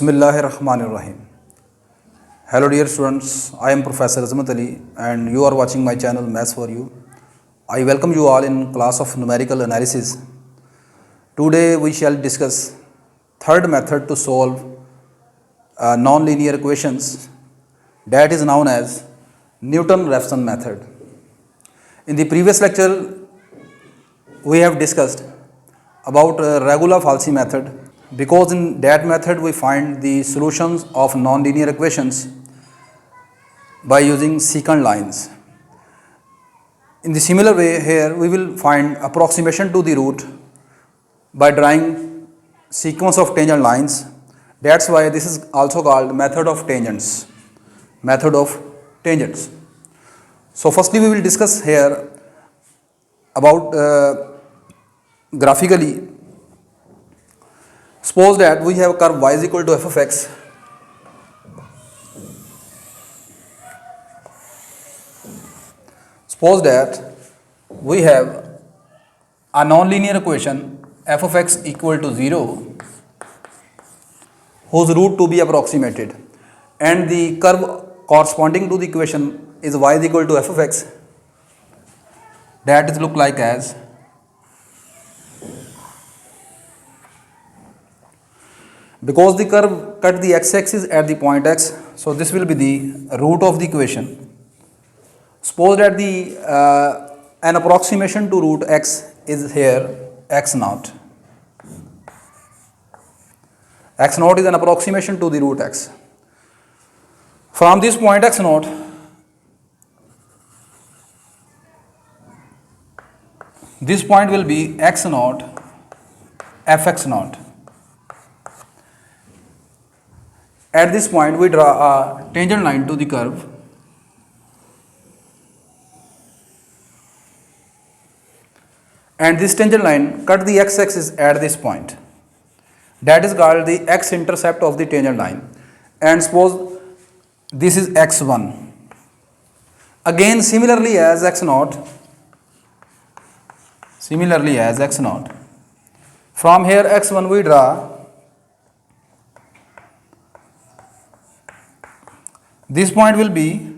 Bismillahirrahmanirrahim. Hello dear students, I am Professor Azmat Ali and you are watching my channel Maths for You. I welcome you all in class of numerical analysis. Today we shall discuss third method to solve non-linear equations, that is known as Newton-Raphson method. In the previous lecture we have discussed about regula falsi method, because in that method we find the solutions of non-linear equations by using secant lines. In the similar way, here we will find approximation to the root by drawing sequence of tangent lines. That's why this is also called method of tangents. Method of tangents. So firstly we will discuss here about graphically. Suppose that we have a curve y is equal to f of x. Suppose that we have a non-linear equation f of x equal to 0 whose root to be approximated, and the curve corresponding to the equation is y is equal to f of x. That is look like as because the curve cut the x-axis at the point x, so this will be the root of the equation. Suppose that the an approximation to root x is here x naught. X naught is an approximation to the root x. From this point x naught, this point will be x naught fx naught. At this point we draw a tangent line to the curve, and this tangent line cut the x-axis at this point. That is called the x-intercept of the tangent line. And suppose this is x1. Again similarly as x naught, from here x1 we draw this point will be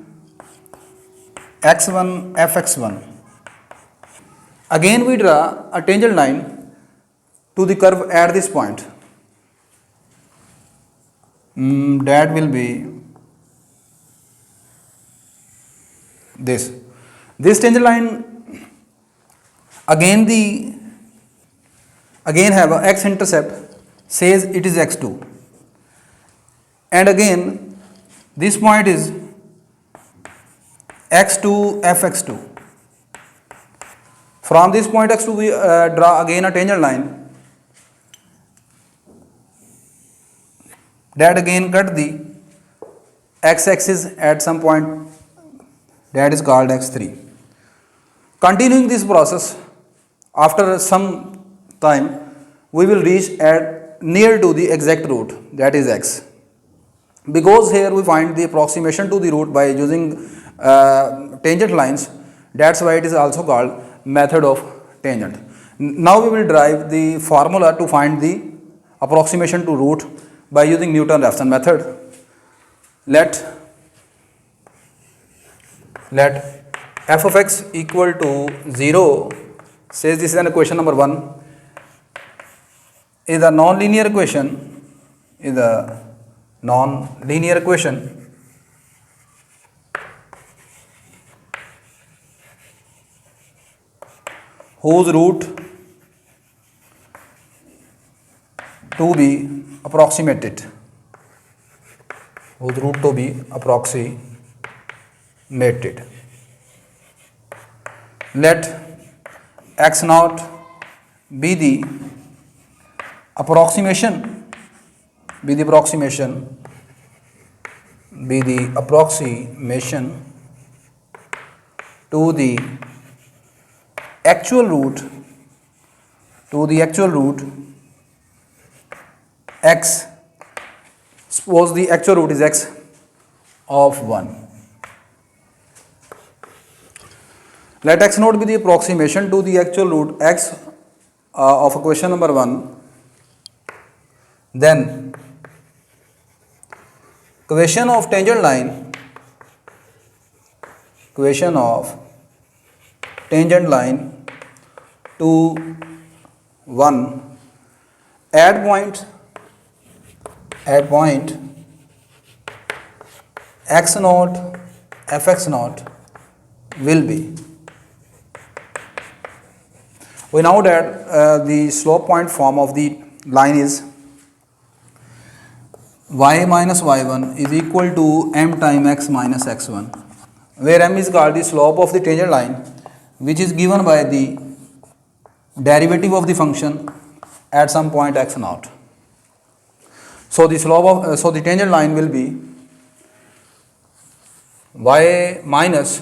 x1 fx1. Again we draw a tangent line to the curve at this point. That will be this. This tangent line again have a x-intercept, says it is x2, and again this point is x2 fx2. From this point x2 we draw again a tangent line that again cut the x-axis at some point, that is called x3. Continuing this process, after some time we will reach at near to the exact root, that is x. Because here we find the approximation to the root by using tangent lines, that's why it is also called method of tangent. Now we will derive the formula to find the approximation to root by using Newton-Raphson method. Let f of x equal to 0, says this is an equation number 1, is a non-linear equation, whose root to be approximated. Let x naught be the approximation to the actual root x. Suppose the actual root is x of 1. Let x naught be the approximation to the actual root x of equation number 1. Then equation of tangent line, equation of tangent line to 1 at point x naught fx naught will be. We know that the slope point form of the line is y minus y1 is equal to m times x minus x1, where m is called the slope of the tangent line, which is given by the derivative of the function at some point x naught. So the slope of the tangent line will be y minus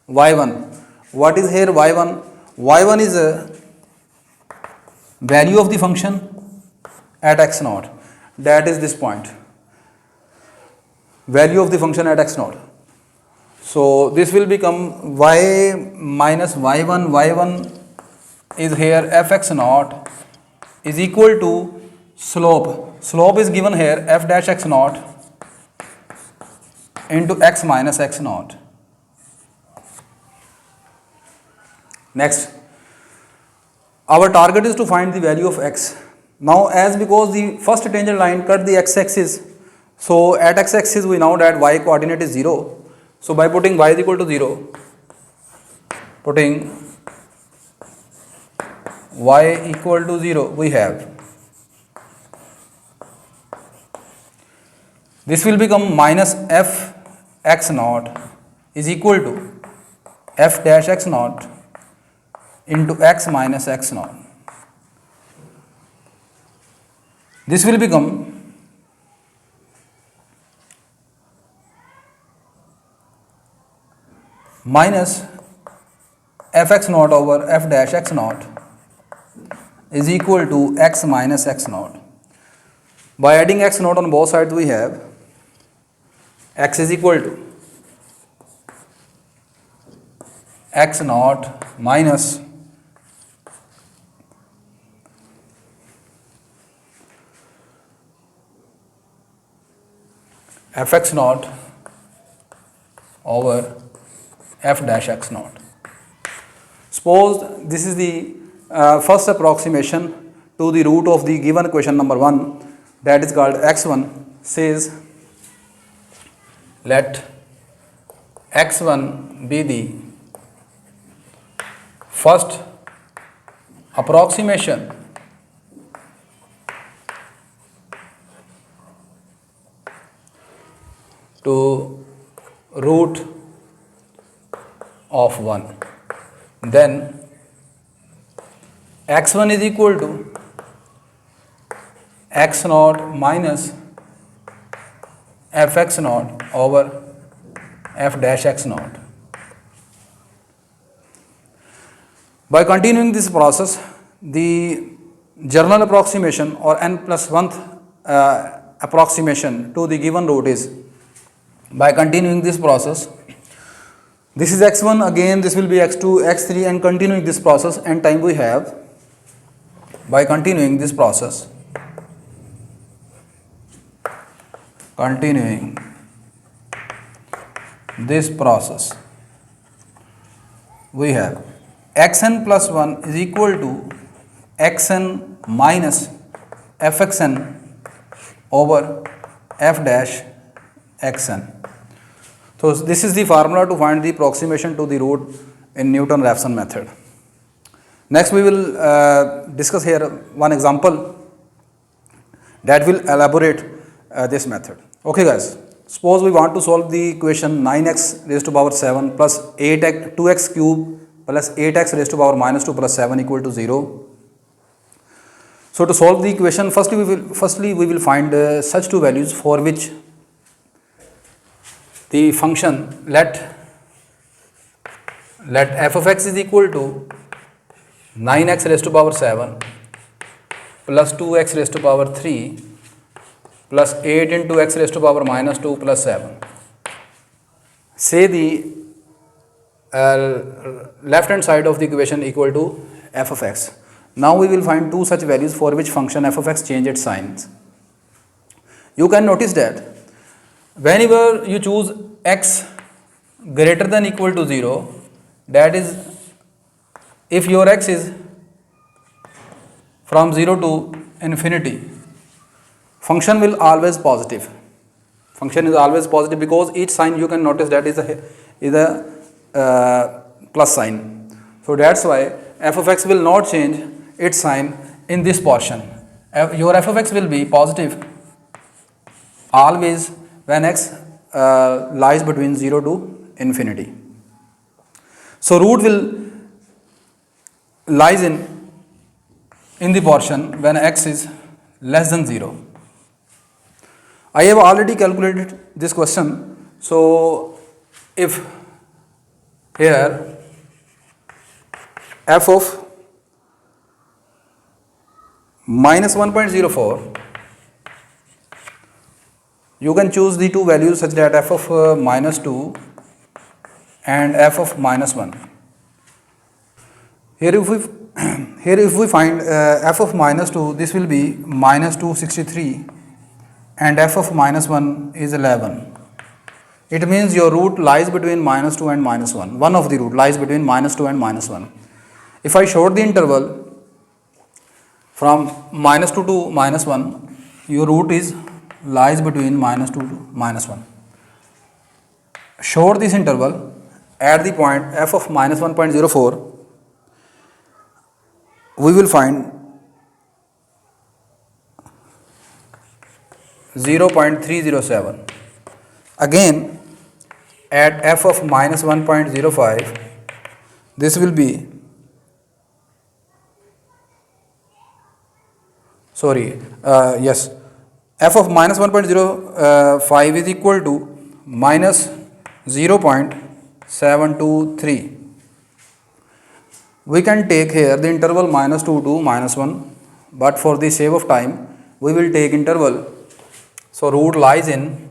y1. What is here y1? Y1 is a value of the function at x naught, that is this point, value of the function at x naught. So this will become y minus y1. Y1 is here fx naught is equal to slope is given here f dash x naught into x minus x naught. Next, our target is to find the value of x. Now, because the first tangent line cut the x-axis, so at x-axis we know that y coordinate is 0. So by putting y is equal to 0, putting y equal to 0, we have this will become minus f x naught is equal to f dash x naught into x minus x naught. This will become minus fx naught over f dash x naught is equal to x minus x naught. By adding x naught on both sides, we have x is equal to x naught minus fx naught over f dash x naught. Suppose this is the first approximation to the root of the given equation number 1, that is called x1. Says let x1 be the first approximation to root of 1. Then x1 is equal to x naught minus fx naught over f dash x naught. By continuing this process, the general approximation or n plus 1th approximation to the given root is, by continuing this process, this is x1, again this will be x2, x3, and continuing this process, and time we have. By continuing this process, we have xn plus 1 is equal to xn minus fxn over f dash xn. So this is the formula to find the approximation to the root in Newton-Raphson method. Next we will discuss here one example that will elaborate this method. Okay guys, suppose we want to solve the equation 9x raised to power 7 plus 2x cube plus 8x raised to power minus 2 plus 7 equal to 0. So to solve the equation, firstly we will find such two values for which the function let f of x is equal to 9x raised to power 7 plus 2x raised to power 3 plus 8 into x raised to power minus 2 plus 7. Say the left hand side of the equation equal to f of x. Now we will find two such values for which function f of x change its signs. You can notice that Whenever you choose x greater than equal to 0, that is, if your x is from 0 to infinity, function will always positive. Function is always positive because each sign you can notice that is a plus sign. So that's why f of x will not change its sign in this portion. Your f of x will be positive always when x lies between 0 to infinity. So root will lies in the portion when x is less than 0. I have already calculated this question. So if here f of minus 1.04, you can choose the two values such that f of minus 2 and f of minus 1. Here if we find f of minus 2, this will be minus 263 and f of minus 1 is 11. It means your root lies between minus 2 and minus 1. One of the root lies between minus 2 and minus 1. If I short the interval from minus 2 to minus 1, your root lies between minus 2 to minus 1. Short this interval at the point f of minus 1.04, we will find 0.307. Again, at f of minus 1.05, this will be, f of minus 1.05 is equal to minus 0.723. We can take here the interval minus 2 to minus 1, but for the sake of time, we will take interval. So root lies in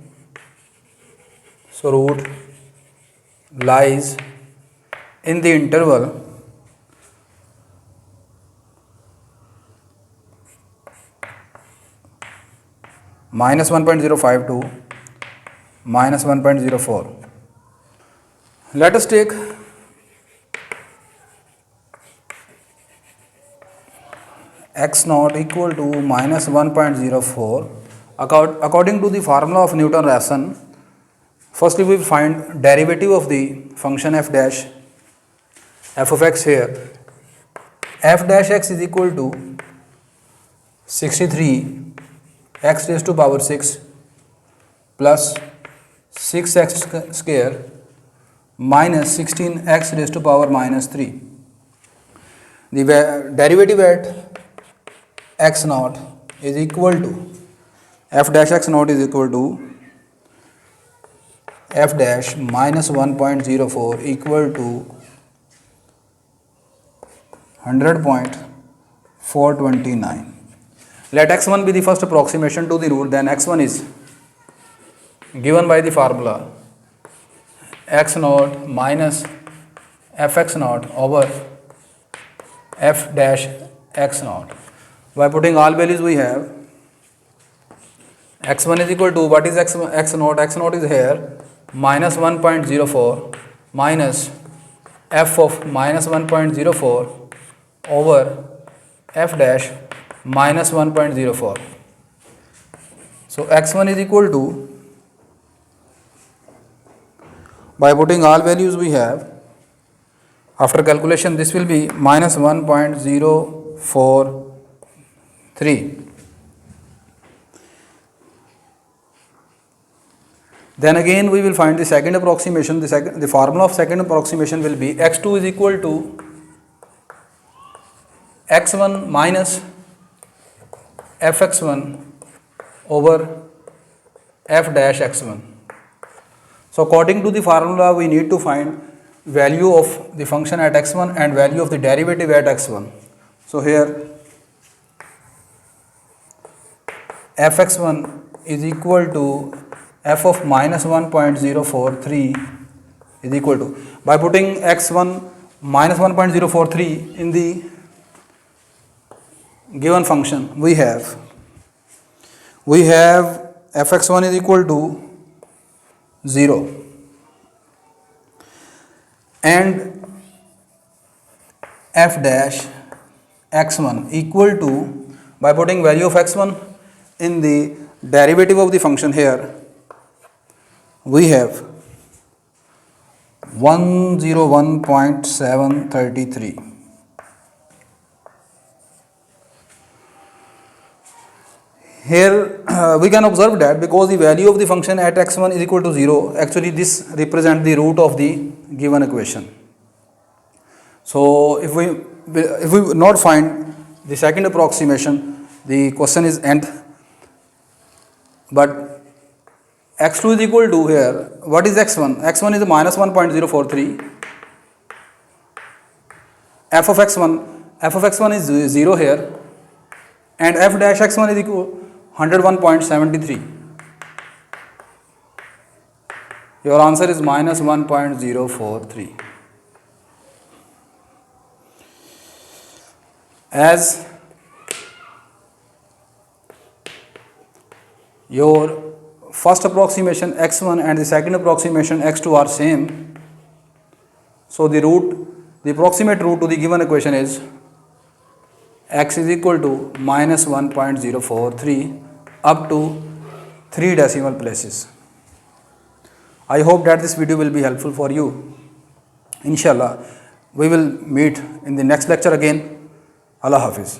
the interval minus 1.05 to minus 1.04. Let us take x naught equal to minus 1.04. According to the formula of Newton-Raphson, firstly we will find derivative of the function f of x here. F dash x is equal to 63 x raised to power 6 plus 6x square minus 16x raised to power minus 3. The derivative at x naught is equal to f dash x naught is equal to f dash minus 1.04 equal to 100.429. Let x1 be the first approximation to the root, then x1 is given by the formula x naught minus fx naught over f dash x naught. By putting all values we have x1 is equal to, what is x naught? X naught is here minus 1.04 minus f of minus 1.04 over f dash minus 1.04. So x1 is equal to, by putting all values we have, after calculation this will be minus 1.043. Then again we will find the second approximation. The formula of second approximation will be x2 is equal to x1 minus fx1 over f dash x1. So according to the formula we need to find value of the function at x1 and value of the derivative at x1. So here fx1 is equal to f of minus 1.043 is equal to, by putting x1 minus 1.043 in the given function, we have fx1 is equal to 0 and f dash x1 equal to, by putting value of x1 in the derivative of the function here, we have 101.733. Here we can observe that because the value of the function at x1 is equal to 0, actually this represents the root of the given equation. So if we not find the second approximation, the question is end. But x2 is equal to, here what is x1? x1 is minus 1.043. f of x1 is 0 here, and f dash x1 is equal 101.73. Your answer is minus 1.043. As your first approximation x1 and the second approximation x2 are same, so the approximate root to the given equation is x is equal to minus 1.043 up to 3 decimal places. I hope that this video will be helpful for you. Inshallah, we will meet in the next lecture again. Allah Hafiz.